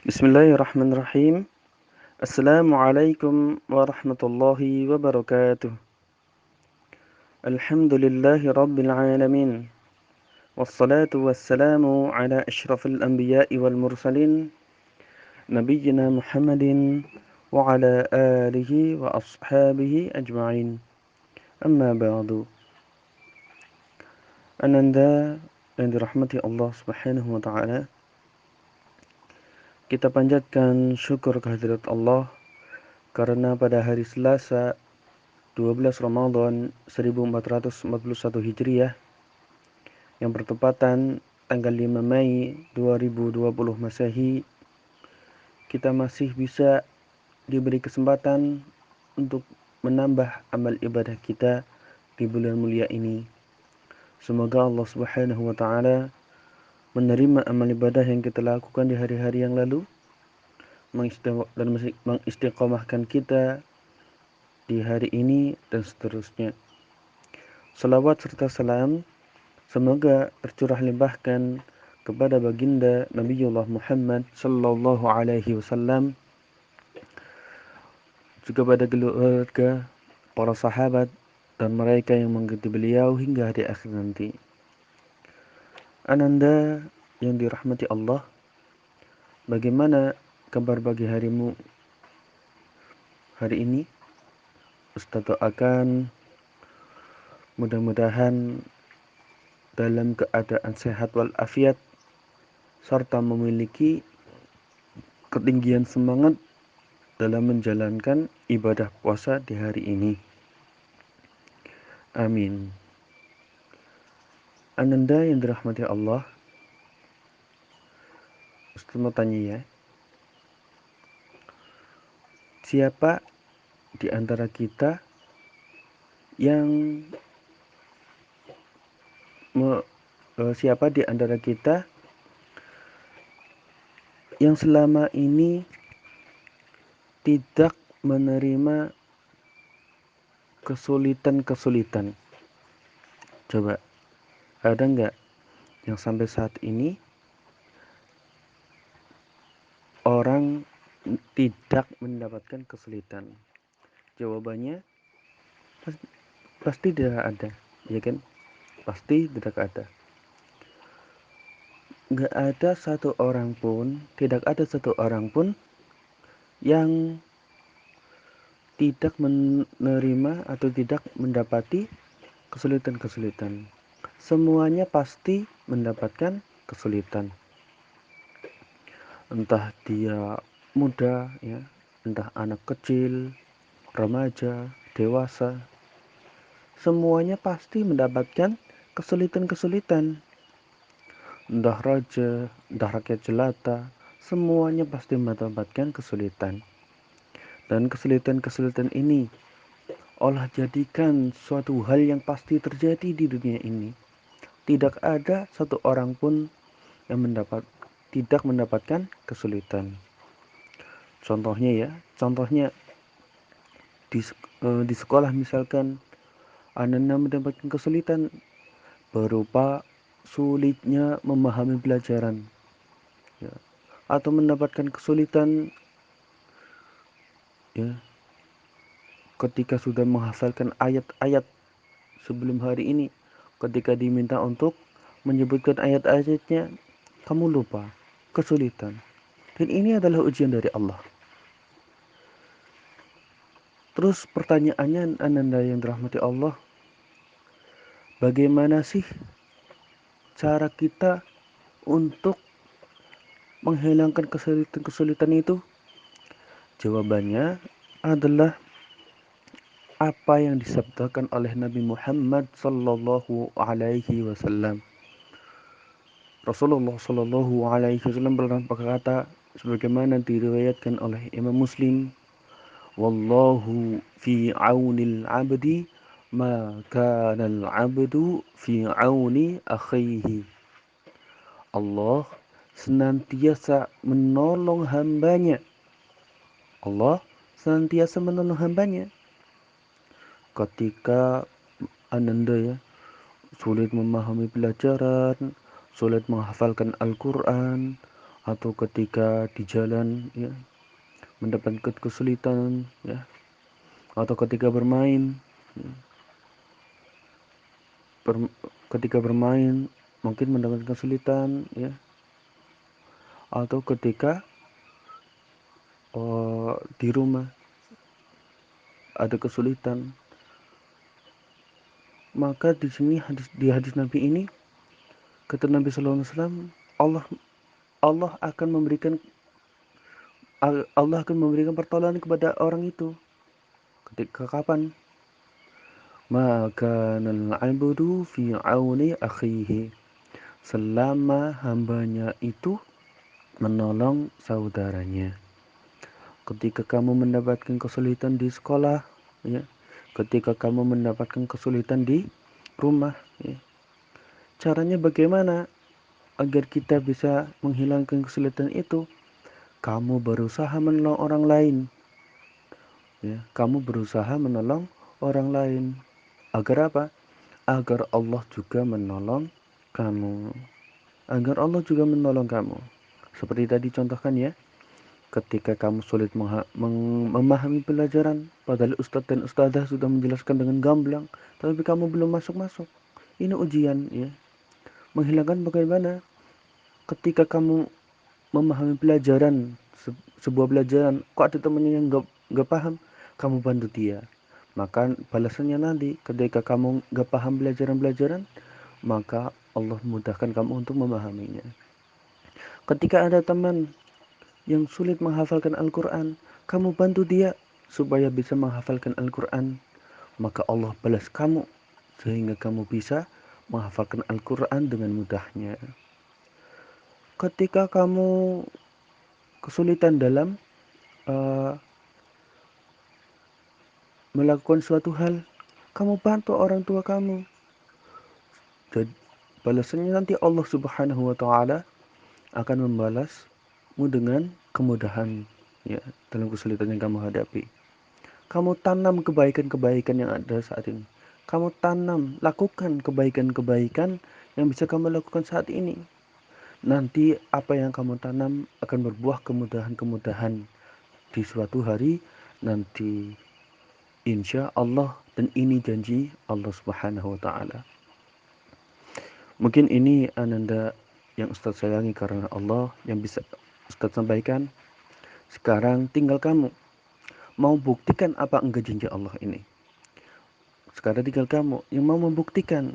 Bismillahirrahmanirrahim. Assalamualaikum warahmatullahi wabarakatuh. Alhamdulillahi rabbil alamin. Wassalatu wassalamu ala ashrafil anbiya'i wal mursalin nabiyyina Muhammadin wa ala alihi wa ashabihi ajma'in. Amma ba'du. Ananda yang dirahmati Allah Subhanahu wa taala, kita panjatkan syukur kehadirat Allah karena pada hari Selasa 12 Ramadan 1441 Hijriah yang bertepatan tanggal 5 Mei 2020 Masehi, kita masih bisa diberi kesempatan untuk menambah amal ibadah kita di bulan mulia ini. Semoga Allah Subhanahu wa taala menerima amal ibadah yang kita lakukan di hari-hari yang lalu dan mengistiqomahkan kita di hari ini dan seterusnya. Salawat serta salam semoga tercurah limpahkan kepada baginda Nabiullah Muhammad sallallahu alaihi wasallam, juga pada keluarga, para sahabat dan mereka yang mengikuti beliau hingga hari akhir nanti. Ananda yang dirahmati Allah, bagaimana kabar pagi harimu hari ini? Ustaz doakan mudah-mudahan dalam keadaan sehat walafiat serta memiliki ketinggian semangat dalam menjalankan ibadah puasa di hari ini. Amin. Ananda yang dirahmati Allah, Ustaz mau tanya ya, siapa di antara kita yang siapa di antara kita yang selama ini tidak menerima kesulitan-kesulitan? Coba, ada nggak yang sampai saat ini orang tidak mendapatkan kesulitan? Jawabannya pasti tidak ada, ya kan? Pasti tidak ada. Nggak ada satu orang pun, tidak ada satu orang pun yang tidak menerima atau tidak mendapati kesulitan-kesulitan. Semuanya pasti mendapatkan kesulitan. Entah dia muda, ya, entah anak kecil, remaja, dewasa, semuanya pasti mendapatkan kesulitan-kesulitan. Entah raja, entah rakyat jelata, semuanya pasti mendapatkan kesulitan. Dan kesulitan-kesulitan ini Allah jadikan suatu hal yang pasti terjadi di dunia ini. Tidak ada satu orang pun yang tidak mendapatkan kesulitan. Contohnya di sekolah misalkan anak-anak mendapatkan kesulitan berupa sulitnya memahami pelajaran, ya, atau mendapatkan kesulitan, ya, ketika sudah menghafalkan ayat-ayat sebelum hari ini, ketika diminta untuk menyebutkan ayat-ayatnya, kamu lupa, kesulitan. Dan ini adalah ujian dari Allah. Terus pertanyaannya, Ananda yang dirahmati Allah, bagaimana sih cara kita untuk menghilangkan kesulitan-kesulitan itu? Jawabannya adalah apa yang disabdakan oleh Nabi Muhammad sallallahu alaihi wasallam. Rasulullah sallallahu alaihi wasallam pernah berkata sebagaimana diriwayatkan oleh Imam Muslim, "Wallahu fi aunil 'abdi ma kana al-'abdu fi auni akhihi." Allah senantiasa menolong hambanya. Allah senantiasa menolong hambanya ketika Ananda, ya, sulit memahami pelajaran, sulit menghafalkan Al-Quran, atau ketika di jalan ya mendapatkan kesulitan ya, atau ketika bermain ya, ketika bermain mungkin mendapatkan kesulitan ya, atau ketika di rumah ada kesulitan. Maka di sini hadis Nabi ini kata Nabi Sallallahu Alaihi Wasallam, Allah Allah akan memberikan Allah akan memberikan pertolongan kepada orang itu. Ketika kapan? Maka al-'abdu fi 'auni akhihi. Selama hambanya itu menolong saudaranya. Ketika kamu mendapatkan kesulitan di sekolah, ya, ketika kamu mendapatkan kesulitan di rumah, ya, caranya bagaimana agar kita bisa menghilangkan kesulitan itu? Kamu berusaha menolong orang lain, ya, kamu berusaha menolong orang lain. Agar apa? Agar Allah juga menolong kamu. Agar Allah juga menolong kamu. Seperti tadi contohkan ya, ketika kamu sulit memahami pelajaran, padahal ustadz dan ustadzah sudah menjelaskan dengan gamblang, tapi kamu belum masuk-masuk. Ini ujian ya. Menghilangkan bagaimana? Ketika kamu memahami pelajaran, sebuah pelajaran, kok ada temannya yang gak paham, kamu bantu dia. Maka balasannya nanti ketika kamu gak paham pelajaran-pelajaran, maka Allah mudahkan kamu untuk memahaminya. Ketika ada teman yang sulit menghafalkan Al-Quran, kamu bantu dia supaya bisa menghafalkan Al-Quran, maka Allah balas kamu sehingga kamu bisa menghafalkan Al-Quran dengan mudahnya. Ketika kamu kesulitan dalam uh, melakukan suatu hal, kamu bantu orang tua kamu. Jadi balasannya nanti Allah Subhanahu wa taala akan membalasmu dengan kemudahan ya dalam kesulitan yang kamu hadapi. Kamu tanam kebaikan-kebaikan yang ada saat ini. Kamu tanam, lakukan kebaikan-kebaikan yang bisa kamu lakukan saat ini. Nanti apa yang kamu tanam akan berbuah kemudahan-kemudahan di suatu hari nanti. Insya Allah, dan ini janji Allah Subhanahu wa taala. Mungkin ini ananda yang Ustaz sayangi karena Allah yang bisa Ustaz sampaikan. Sekarang tinggal kamu mau buktikan apa enggak janji Allah ini. Sekarang tinggal kamu yang mau membuktikan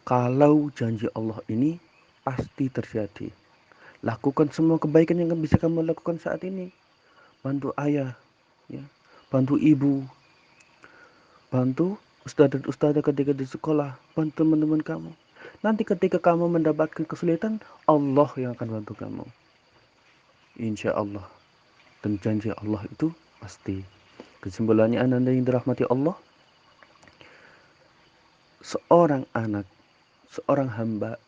kalau janji Allah ini pasti terjadi. Lakukan semua kebaikan yang bisa kamu lakukan saat ini. Bantu ayah, ya. Bantu ibu, bantu ustadz dan ustadzah ketika di sekolah, bantu teman-teman kamu. Nanti ketika kamu mendapatkan kesulitan, Allah yang akan bantu kamu. Insya Allah. Dan janji Allah itu pasti. Kesimpulannya Anda yang dirahmati Allah, seorang anak, seorang hamba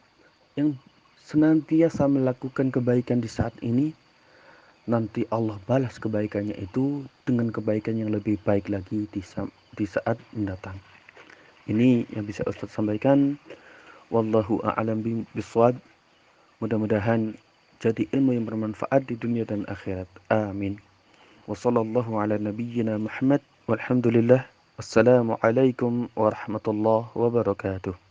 yang senantiasa melakukan kebaikan di saat ini, nanti Allah balas kebaikannya itu dengan kebaikan yang lebih baik lagi di saat mendatang. Ini yang bisa Ustaz sampaikan. Wallahu a'lam bishawab. Mudah-mudahan jadi ilmu yang bermanfaat di dunia dan akhirat. Amin. Wa sallallahu ala nabiyyina Muhammad walhamdulillah. Wassalamualaikum warahmatullahi wabarakatuh.